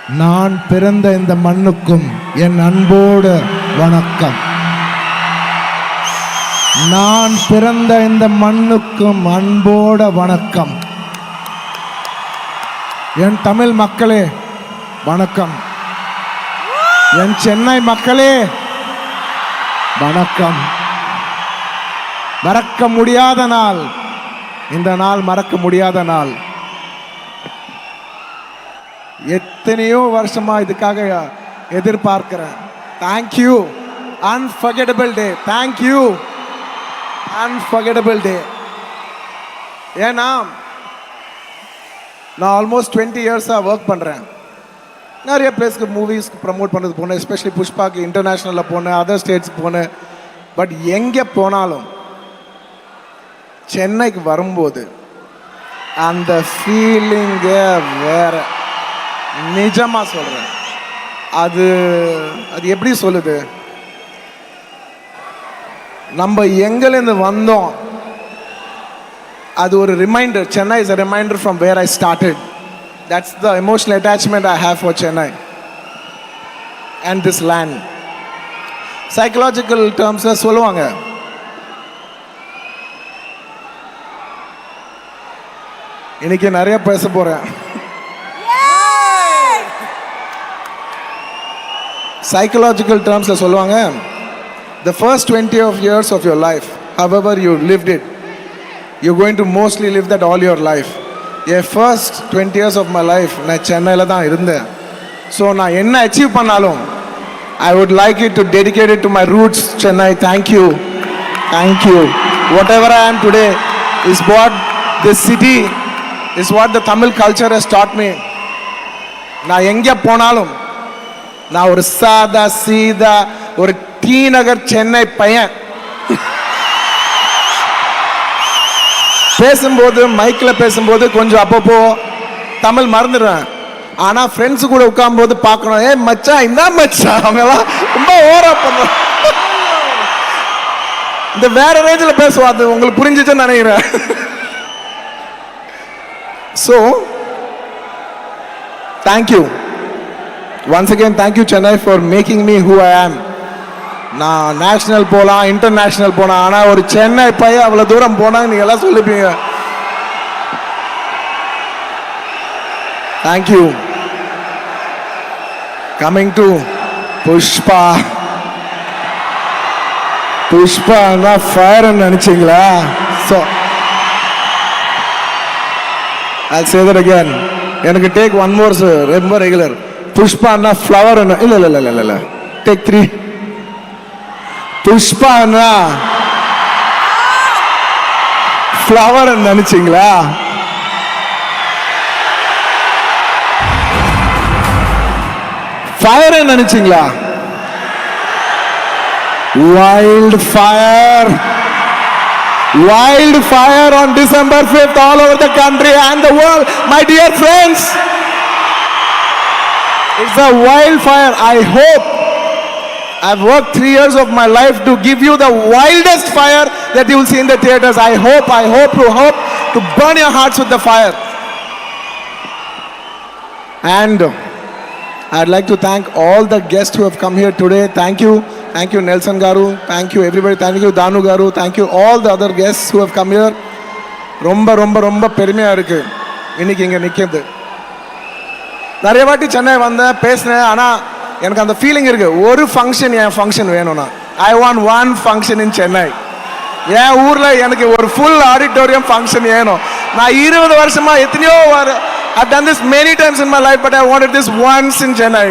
நான் பிறந்த இந்த மண்ணுக்கும் என் அன்போடு வணக்கம். நான் பிறந்த இந்த மண்ணுக்கும் அன்போடு வணக்கம். என் தமிழ் மக்களே வணக்கம். என் சென்னை மக்களே வணக்கம். மறக்க முடியாத நாள் இந்த நாள், மறக்க முடியாத நாள். எத்தனையோ வருஷமா இதுக்காக எதிர்பார்க்கிறேன். தேங்க்யூ, அன்ஃபர்கெட்டபிள் டே. தேங்க்யூ, அன்ஃபர்கெட்டபிள் டே. ஏன்னா நான் ஆல்மோஸ்ட் 20 இயர்ஸாக ஒர்க் பண்ணுறேன். நிறைய பிளேஸ்க்கு மூவிஸ்க்கு ப்ரமோட் பண்ணுறது போனேன். எஸ்பெஷலி புஷ்பாக்கு இன்டர்நேஷ்னலில் போனேன், அதர் ஸ்டேட்ஸ்க்கு போனேன். பட் எங்கே போனாலும் சென்னைக்கு வரும்போது அந்த ஃபீலிங்கே வேற. நிஜமாக சொல்கிறேன். அது எப்படி சொல்லுது, நம்ம எங்கேருந்து வந்தோம் அது ஒரு reminder. Chennai is a reminder from where I started. That's the emotional attachment I have for Chennai and this land. Psychological terms சொல்லுவாங்க, இன்னைக்கு நிறைய பேச போறேன். Psychological terms சொல்லுவாங்க, the first 20 years of your life, however you lived it, you're going to mostly live that all your life. Yeah, first 20 years of my life நான் சென்னையில் தான் இருந்தேன். ஸோ நான் என்ன அச்சீவ் பண்ணாலும் I would like it to dedicate it to my roots, Chennai. Thank you. Thank you. Whatever I am today is what this city, is what the Tamil culture has taught me. நான் எங்கே போனாலும் நான் ஒரு சாதா சீதா ஒரு D Nagar Chennai பையன். பேசும்போது மைக்கில் பேசும்போது கொஞ்சம் அப்பப்போ தமிழ் மறந்துடுவேன். ஆனால் ஃப்ரெண்ட்ஸு கூட உட்காரும்போது பார்க்கணும், ஏ மச்சான் என்ன மச்சான், அவங்கெல்லாம் ரொம்ப ஓவரா பண்ண இந்த வேற ரேஞ்சில் பேசுவோம். அது உங்களுக்கு புரிஞ்சிச்சுன்னு நினைக்கிறேன். So thank you once again. Thank you Chennai for making me who I am. நான் நேஷனல் போகலாம், இன்டர்நேஷ்னல் போனால், ஆனால் ஒரு சென்னை பையன் அவ்வளோ தூரம் போனால் நீங்கள் எல்லாம் சொல்லிப்பீங்க. தேங்க்யூ. Coming to Pushpa. புஷ்பான்னா ஃபயர்ன்னு நினச்சிங்களா? So I'll say that again. எனக்கு டேக் ஒன் மோர் ரொம்ப ரெகுலர். புஷ்பான்னா ஃப்ளவர். இல்லை இல்லை இல்லை இல்லை இல்லை, டேக் 3. புஷ்பான்னா ஃப்ளவர் நினைச்சிங்களா? ஃபயர் நினைச்சிங்களா? Wild fire. Wildfire on December 5th all over the country and the world, my dear friends. It's a wildfire. I hope I've worked 3 years of my life to give you the wildest fire that you will see in the theaters. I hope to burn your hearts with the fire. And I'd like to thank all the guests who have come here today. Thank you Nelson Garu. Thank you everybody. Thank you Danu Garu. Thank you all the other guests who have come here. ரொம்ப ரொம்ப ரொம்ப பெருமையாக இருக்குது இன்னைக்கு இங்கே நிற்கிறது. நிறைய வாட்டி சென்னை வந்தேன், பேசினேன். ஆனால் எனக்கு அந்த ஃபீலிங் இருக்குது, ஒரு ஃபங்க்ஷன் என் ஃபங்க்ஷன் வேணும்னா I want one function in Chennai. என் ஊரில் எனக்கு ஒரு ஃபுல் ஆடிட்டோரியம் ஃபங்க்ஷன் வேணும். நான் 20 வருஷமாக எத்தனையோ I've done this many times in my life, but I wanted this once in Chennai.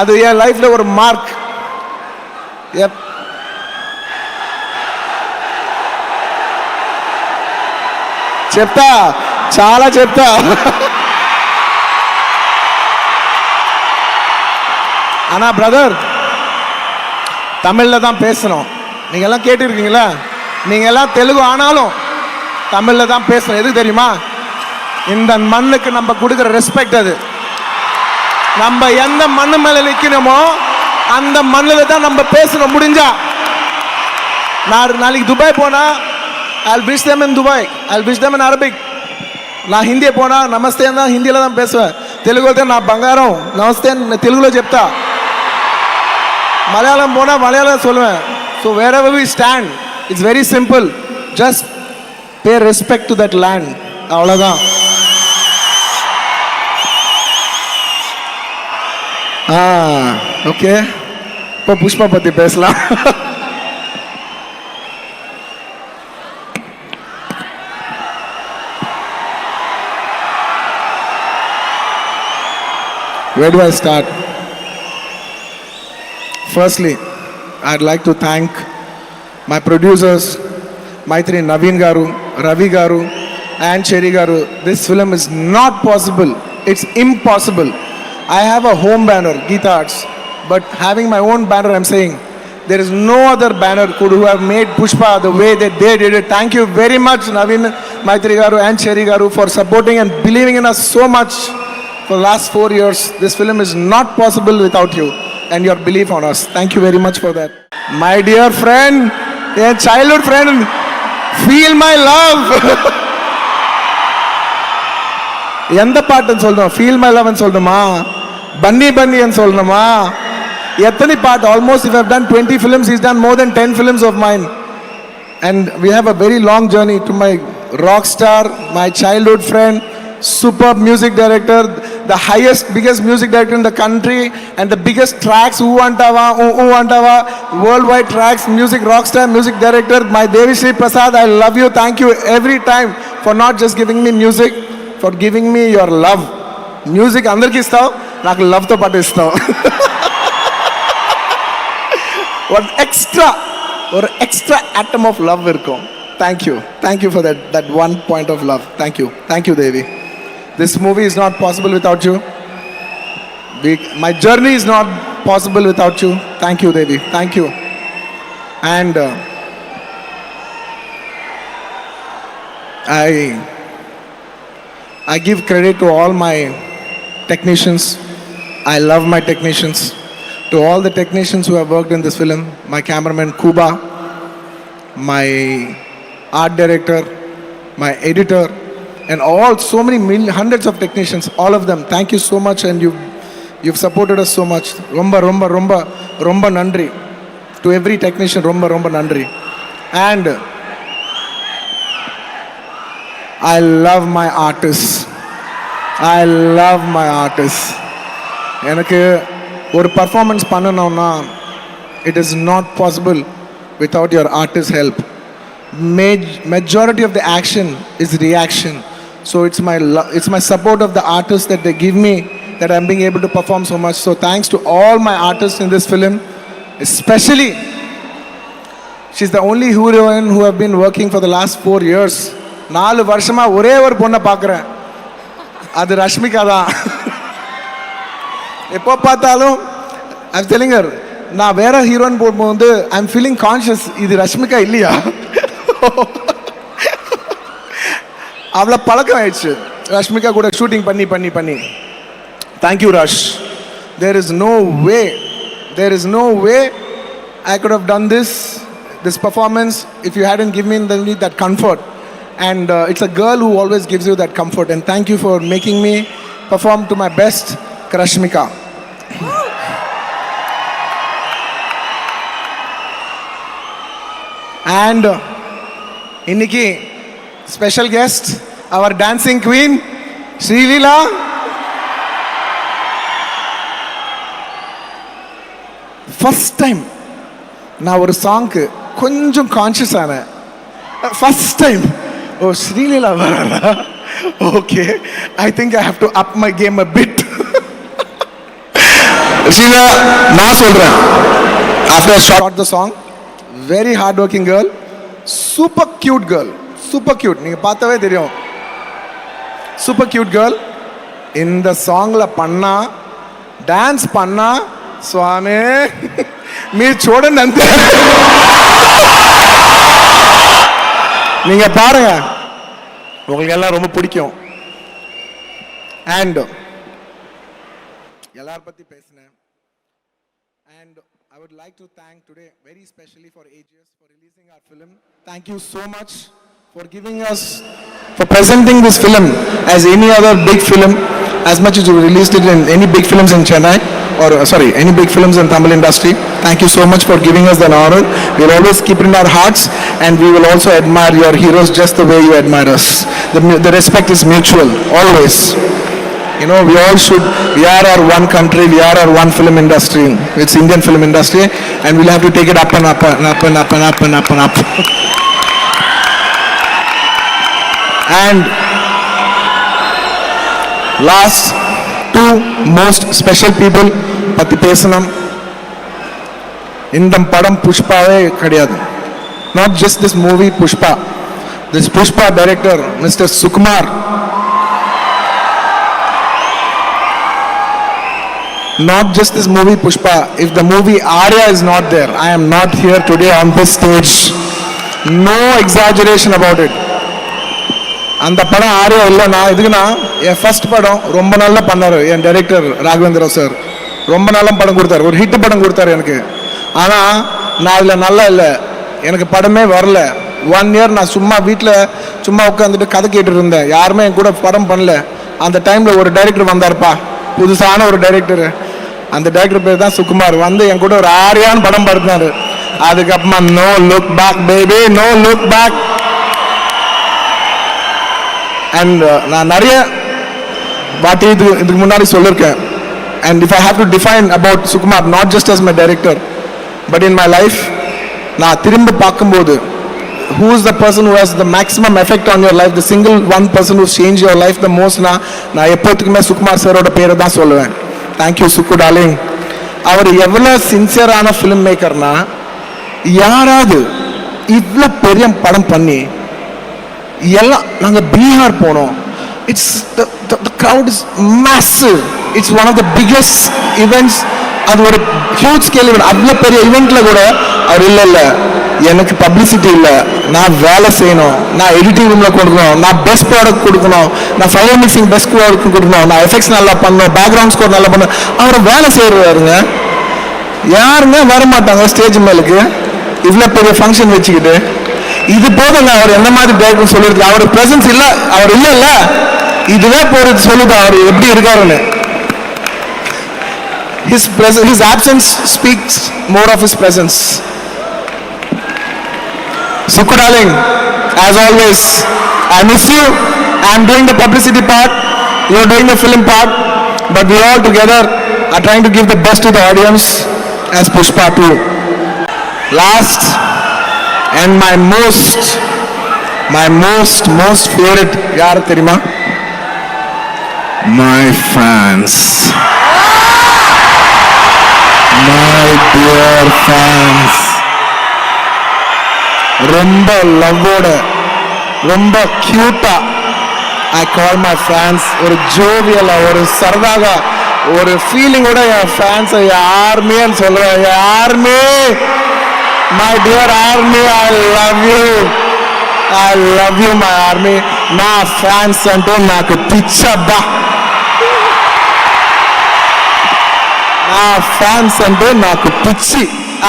அது என் லைஃப்பில் ஒரு மார்க். చెప్తా, చాలా చెప్తా. ஆனா பிரதர், தமிழில் தான் பேசணும். நீங்கள் எல்லாம் கேட்டுருக்கீங்களா? நீங்கள் எல்லாம் தெலுங்கு ஆனாலும் தமிழில் தான் பேசணும். எதுக்கு தெரியுமா? இந்த மண்ணுக்கு நம்ம கொடுக்குற ரெஸ்பெக்ட். அது நம்ம எந்த மண்ணு மேலே நிற்கணுமோ அந்த மண்ணில் தான் நம்ம பேசணும். முடிஞ்சா நான் நாளைக்கு துபாய் போனால் I'll wish them in Dubai. I'll wish them in Arabic. நான் ஹிந்தியை போனால் நமஸ்தே தான் ஹிந்தியில் தான் பேசுவேன். తెలుగు అయితే నా బంగారం నమస్తే అని తెలుగులో చెప్తా, మలయాళం పోనా మలయాళం சொல்லுவேன். So wherever we stand it's very simple, just pay respect to that land, அவ்வளோதான். ஓகே, இப்போ புஷ்பா பற்றி பேசலாம். Where do I start? Firstly, I'd like to thank my producers, Maitri Naveen Garu, Ravi Garu, and Cherry Garu. This film is not possible. It's impossible. I have a home banner, Geeta Arts, but having my own banner, I'm saying there is no other banner could who have made Pushpa the way that they did it. Thank you very much, Naveen, Maitri Garu, and Cherry Garu, for supporting and believing in us so much for the last 4 years. This film is not possible without you and your belief on us. Thank you very much for that. My dear friend, a childhood friend, feel my love. எந்த பாட்டுன்னு சொல்லணும்? Feel my லவ்னு சொல்லணுமா, பன்னி பன்னின்னு சொல்லணுமா, எத்தனை பாட்டு? Almost if I've done 20 films, he's done more than 10 films of mine. And we have a very long journey to my rock star, my childhood friend, superb music director, the highest, biggest music director in the country, and the biggest tracks, Antava, worldwide tracks, music rockstar, music director, my Devi Sri Prasad. I love you. Thank you every time for not just giving me music, for giving me your love. Music andarki istav, naaku love tho paatu istav. One extra atom of love irkom. Thank you for that one point of love. Thank you Devi. This movie is not possible without you. My journey is not possible without you. Thank you Devi. Thank you. And I give credit to all my technicians. I love my technicians. To all the technicians who have worked in this film, my cameraman Kuba, my art director, my editor, and all so many hundreds of technicians, all of them, thank you so much, and you've supported us so much. Romba nandri to every technician. Romba nandri. And I love my artists. எனக்கு ஒரு performance பண்ணணும்னா it is not possible without your artist help. Majority of the action is reaction. So it's my support of the artists that they give me that I'm being able to perform so much. So thanks to all my artists in this film, especially she's the only heroine who have been working for the last 4 years. 4 வருஷமா ஒரே ஒரு பொண்ணை பார்க்குறேன், அது ரஷ்மிகா தான். எப்போ பார்த்தாலும் I'm telling her, நான் வேற ஹீரோயின் போகும்போது I'm feeling conscious, இது ரஷ்மிகா இல்லையா? அவ்வளோ பழக்கம் ஆயிடுச்சு ரஷ்மிகா கூட ஷூட்டிங் பண்ணி. Thank you Rush. There is no way I could have done this performance if you hadn't given me that comfort. And it's a girl who always gives you that comfort. And thank you for making me perform to my best, Rashmika. And inniki special guest, our dancing queen, Srilila. First time நான் ஒரு சாங்க்கு கொஞ்சம் conscious ஆனேன். First time, ஓ ஸ்ரீலீலா வரா, okay, I think I have to up my game a bit. Sreela, நான் சொல்றேன், after short the song, very hard working girl, super cute girl, super cute, நீங்கள் பார்த்தாவே தெரியும், சூப்பர் கியூட் கேர்ள். இந்த சாங்கில் பண்ணா, டான்ஸ் பண்ணா, స్వామి మీరు చూడండి అంతే, நீங்க பாருங்க, உங்களுக்கு எல்லாம் ரொம்ப பிடிக்கும். அண்ட் எல்லார பத்தி பேசினேன். And I would like to thank today very specially for AGS for releasing our film. Thank you so much for giving us, for presenting this film as any other big film. as much as you released it in any big films in Chennai, or sorry, any big films in Tamil industry. Thank you so much for giving us that honor. We'll always keep it in our hearts, and we will also admire your heroes just the way you admire us. The respect is mutual, always. You know, we all should, we are our one country, we are our one film industry. It's Indian film industry, and we'll have to take it up and up and up and up and up and up and up. And last two most special people, Patti Pesanam, Indam Padam Pushpave Kadiyadu. Not just this movie Pushpa. This Pushpa director, Mr. Sukumar. Not just this movie Pushpa. If the movie Arya is not there, I am not here today on this stage. No exaggeration about it. அந்த படம் ஆரியா இல்லைண்ணா, இதுக்குண்ணா என் first படம் ரொம்ப நல்லா பண்ணார் என் director Raghavendra sir. ரொம்ப நல்ல படம் கொடுத்தாரு, ஒரு ஹிட் படம் கொடுத்தாரு எனக்கு. ஆனால் நான் அதில் நல்லா இல்லை, எனக்கு படமே வரல. 1 year நான் சும்மா வீட்டில் சும்மா உட்காந்துட்டு கதை கேட்டுட்டு இருந்தேன். யாருமே என் கூட படம் பண்ணல. அந்த டைமில் ஒரு டைரக்டர் வந்தார்ப்பா, புதுசான ஒரு டைரக்டர். அந்த டைரக்டர் பேர் தான் சுகுமார். வந்து என் கூட ஒரு ஆரியான்னு படம் படுத்தினாரு. அதுக்கப்புறமா no look back baby, no look back. And நான் நிறைய வாட்டி இதுக்கு முன்னாடி சொல்லியிருக்கேன். And if I have to define about Sukumar, not just as my director but in my life, நான் திரும்ப பார்க்கும்போது who is the person who has the maximum effect on your life, the single one person who's changed your life the most, நான் எப்போதுக்குமே சுகுமார் சாரோட பேரை தான் சொல்லுவேன். Thank you சுக்கு darling. அவர் எவ்வளோ சின்சியரான ஃபிலிம் மேக்கர்னா, யாராவது இவ்வளோ பெரிய படம் பண்ணி எல்லாம் நாங்கள் பீகார் போனோம். It's the crowd is massive. It's one of the biggest events. அது ஒரு ஹியூஜ் ஸ்கேல் ஈவெண்ட். அவ்வளோ பெரிய ஈவெண்ட்டில் கூட அவர் இல்லை எனக்கு பப்ளிசிட்டி இல்லை, நான் வேலை செய்யணும், நான் எடிட்டிங் ரூமில் கொடுக்கணும், நான் பெஸ்ட் ப்ராடக்ட் கொடுக்கணும், நான் ஃபைனல் மிக்சிங் பெஸ்ட் ப்ராடக்ட் கொடுக்கணும், நான் எஃபெக்ட்ஸ் நல்லா பண்ணணும், பேக்ரவுண்ட் ஸ்கோர் நல்லா பண்ணணும். அவர் வேலை செய்கிறாருங்க. யாருங்க வரமாட்டாங்க ஸ்டேஜ் மேலுக்கு இவ்வளோ பெரிய ஃபங்க்ஷன் வச்சுக்கிட்டு. இது போதுங்க அவர் என்ன மாதிரி டைரக்டர் சொல்லியிருக்கு. அவர் பிரசன்ஸ் இல்லை, அவர் இல்லை, இதுவே போகிறது சொல்லுது அவர் எப்படி இருக்காருன்னு. His absence speaks more of his presence. Sukku darling, as always, I miss you. I am doing the publicity part, you are doing the film part, but we all together are trying to give the best to the audience as Pushpa 2. Last and my most favorite, yaar theriyuma? My fans. My dear fans. ரொம்ப லவ்வோட, ரொம்ப கியூட்டா ஐ call my fans. ஒரு ஜோவியலா, ஒரு சரதாகா, ஒரு ஃபீலிங்கோட என் ஃபேன்ஸை ஆர்மின்னு சொல்றேன். Army, my dear army, I love you my army. నా fans అంటే నాకు పిచ్చబ్బా. నా ఫ్యాన్స్ అంటే నాకు పిచ్చి.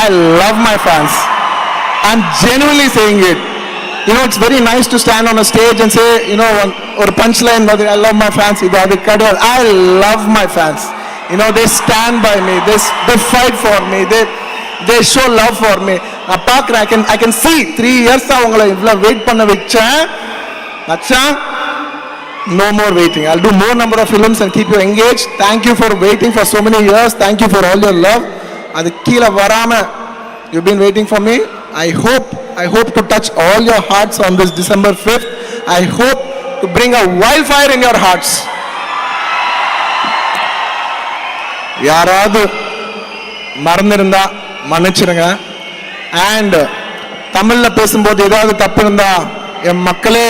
I love my fans. I'm genuinely saying it. You know, it's very nice to stand on a stage and say, you know, or punchline, I love my fans. I love my fans. You know, they stand by me. They fight for me. They show love for me. I can see 3 years avangala ivla wait panna vechen. Acha, no more waiting. I'll do more number of films and keep you engaged. Thank you for waiting for so many years. Thank you for all your love. Adu keela varama you've been waiting for me. I hope to touch all your hearts on this December 5th. I hope to bring a wildfire in your hearts. யாராவது மறந்திருந்தா மன்னிச்சிருங்க. And தமிழ்ல பேசும்போது ஏதாவது தப்பு இருந்தா என் மக்களே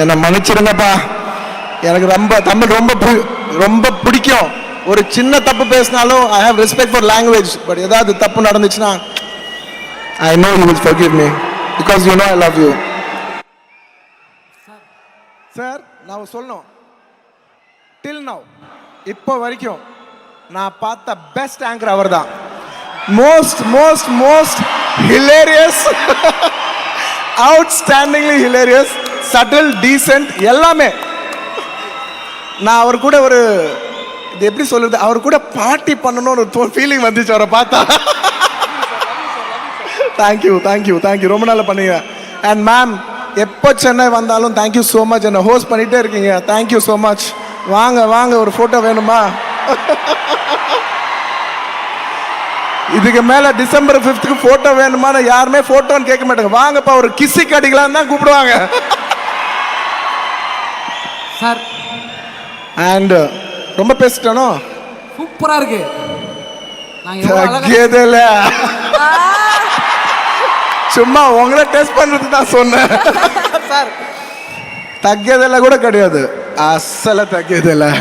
என்னை மன்னிச்சிருங்கப்பா. எனக்கு தமிழ் ரொம்ப பிடிக்கும். ஒரு சின்ன தப்பு பேசினாலும் I have respect for language. But ஏதாவது தப்பு நடந்துச்சுன்னா I know you will forgive me because you know I love you. Sir, now சொல்லணும். Till now, இப்போ வரைக்கும் நான் பார்த்த பெஸ்ட் ஆங்கர் அவர் தான். most hilarious, outstandingly hilarious, subtle, decent, எல்லாமே. நான் அவர் கூட ஒரு இது எப்படி சொல்றது, அவர் கூட பார்ட்டி பண்ணணும்னு ஒரு ஃபீலிங் வந்துச்சு அவரை பார்த்தா. தேங்க்யூ ரொம்ப நாள் பண்ணீங்க. அண்ட் மேம் எப்போ சென்னை வந்தாலும் தேங்க்யூ ஸோ மச், என்னை ஹோஸ்ட் பண்ணிகிட்டே இருக்கீங்க. Thank you so much. வாங்க ஒரு ஃபோட்டோ வேணுமா? இதுக்கு மேலே டிசம்பர் 5th ஃபோட்டோ வேணுமான்னு யாருமே ஃபோட்டோன்னு கேட்க மாட்டாங்க. வாங்கப்பா ஒரு கிஸ்ஸி கடிக்கலான்னு தான் கூப்பிடுவாங்க. சார் அண்ட் ரொம்ப பேசிட்டானோ? சூப்பராக இருக்கு. சும்மா உங்களை டெஸ்ட் பண்றது தான் சொன்னேன் சார். தக்கியதில்லை கூட கிடையாது, அசல தக்கியதில்லை.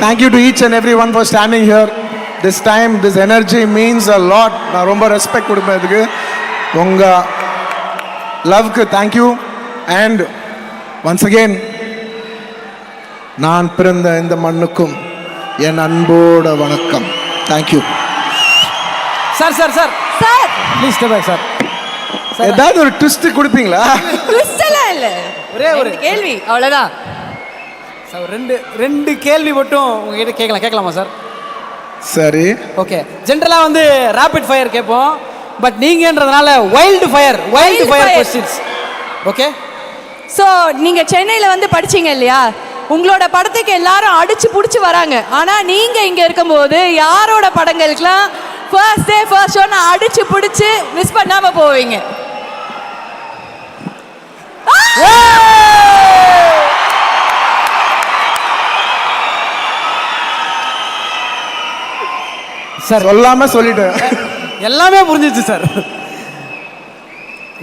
Thank you to each and everyone for standing here. This time, this energy means a lot. நான் ரொம்ப ரெஸ்பெக்ட் கொடுப்பேன் இதுக்கு. உங்கள் லவ்க்கு தேங்க்யூ. அண்ட் ஒன்ஸ் அகெயின் நான் பிறந்த இந்த மண்ணுக்கும் என் அன்போட வணக்கம். Thank you. Sir sir sir sir please stay back sir. ஏதாவது ஒரு ட்விஸ்ட் கொடுப்பீங்களா? ட்விஸ்ட்லாம் இல்லை, ஒரே ஒரு கேள்வி அவ்வளோதான் சார். ரெண்டு கேள்வி மட்டும் உங்ககிட்ட கேட்கலாமா சார்? சரி ஓகே. ஜென்ரலாக வந்து ரேபிட் ஃபயர் கேட்போம், பட் நீங்கன்றதுனால wild fire questions. Okay. So நீங்கள் சென்னையில் வந்து படிச்சீங்க இல்லையா, உங்களோட படத்துக்கு எல்லாரும் அடிச்சு பிடிச்சி வராங்க. ஆனால் நீங்கள் இங்கே இருக்கும்போது யாரோட படங்களுக்கெல்லாம் ஃபர்ஸ்ட் டே ஃபர்ஸ்ட் ஷோன்னு அடிச்சு பிடிச்சி மிஸ் பண்ணாமல் போவீங்க? சார் சொல்லாம சொல்லிட்டேன், எல்லாமே புரிஞ்சிச்சு சார்.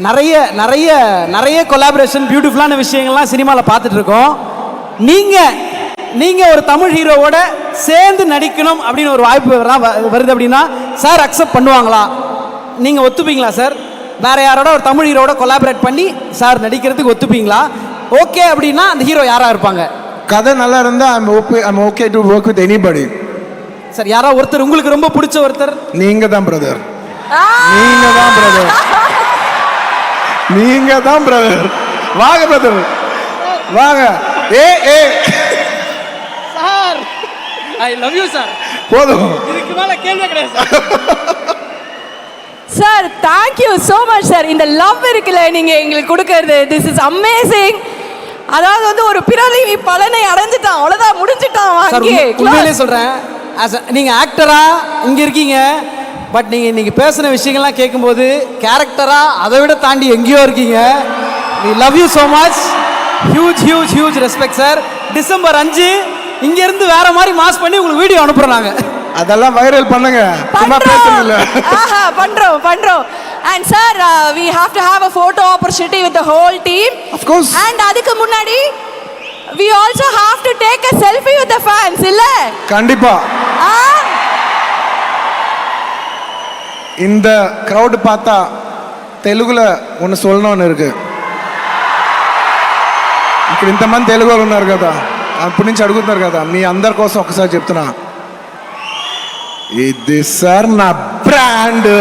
நிறைய நிறைய நிறைய கொலாபரேஷன் பியூட்டிஃபுல்லான விஷயங்கள்லாம் சினிமாவில் பார்த்துட்டு இருக்கோம். நீங்கள் ஒரு தமிழ் ஹீரோவோட சேர்ந்து நடிக்கணும் அப்படின்னு ஒரு வாய்ப்பு வருது அப்படின்னா சார் அக்செப்ட் பண்ணுவாங்களா? நீங்கள் ஒத்துப்பீங்களா சார்? வேற யாரோட ஒரு தமிழ் ஹீரோவோட கொலாபரேட் பண்ணி சார் நடிக்கிறதுக்கு ஒத்துப்பீங்களா? ஓகே அப்படின்னா அந்த ஹீரோ யாராக இருப்பாங்க? கதை நல்லா இருந்தால் I'm okay to work with anybody. Sir யாரோ ஒருத்தர் உங்களுக்கு ரொம்ப பிடிச்ச ஒருத்தர்? நீங்க தான் பிரதர், நீங்க தான் பிரதர். வாங்க பிரதர் வாங்க. Sir I love you sir. போதும், இதுக்கு மேல கேள்வி கிடையாது sir. Thank you so much sir. இந்த லவ் இருக்குல்ல நீங்கள் எங்களுக்கு கொடுக்கறது, திஸ் இஸ் அமேசிங். அதாவது வந்து ஒரு பிறவி பலனை அடைஞ்சிட்டான், அவ்வளோதான், முடிஞ்சிட்டான். உண்மையிலே சொல்கிறேன், நீங்கள் ஆக்டராக இங்கே இருக்கீங்க, பட் நீங்கள் இன்றைக்கி பேசின விஷயங்கள்லாம் கேட்கும்போது கேரக்டராக அதை விட தாண்டி எங்கேயோ இருக்கீங்க. We love you so much. Huge respect sir. December 5 இங்கேருந்து வேற மாதிரி மாஸ் பண்ணி உங்களுக்கு வீடியோ அனுப்புகிறோம் நாங்கள். அதெல்லாம் வைரல் பண்ணுங்க. பண்றோம். And sir, we have to have a photo opportunity with the whole team. Of course. And அதுக்கு முன்னாடி we also have to take a selfie with the fans, இல்ல? கண்டிப்பா. இந்த crowd பார்த்தா తెలుగుல ஒன்னு சொல்லணும்னு ఇருக்கு. ఇక్కడ ఇంతమంది తెలుగు వాళ్ళు ఉన్నారు కదా, అప్పటి నుంచి అడుగుతున్నారు కదా, మీ అందరి కోసం ఒకసారి చెప్తున్నా, ఇది సార్ నా బ్రాండ్.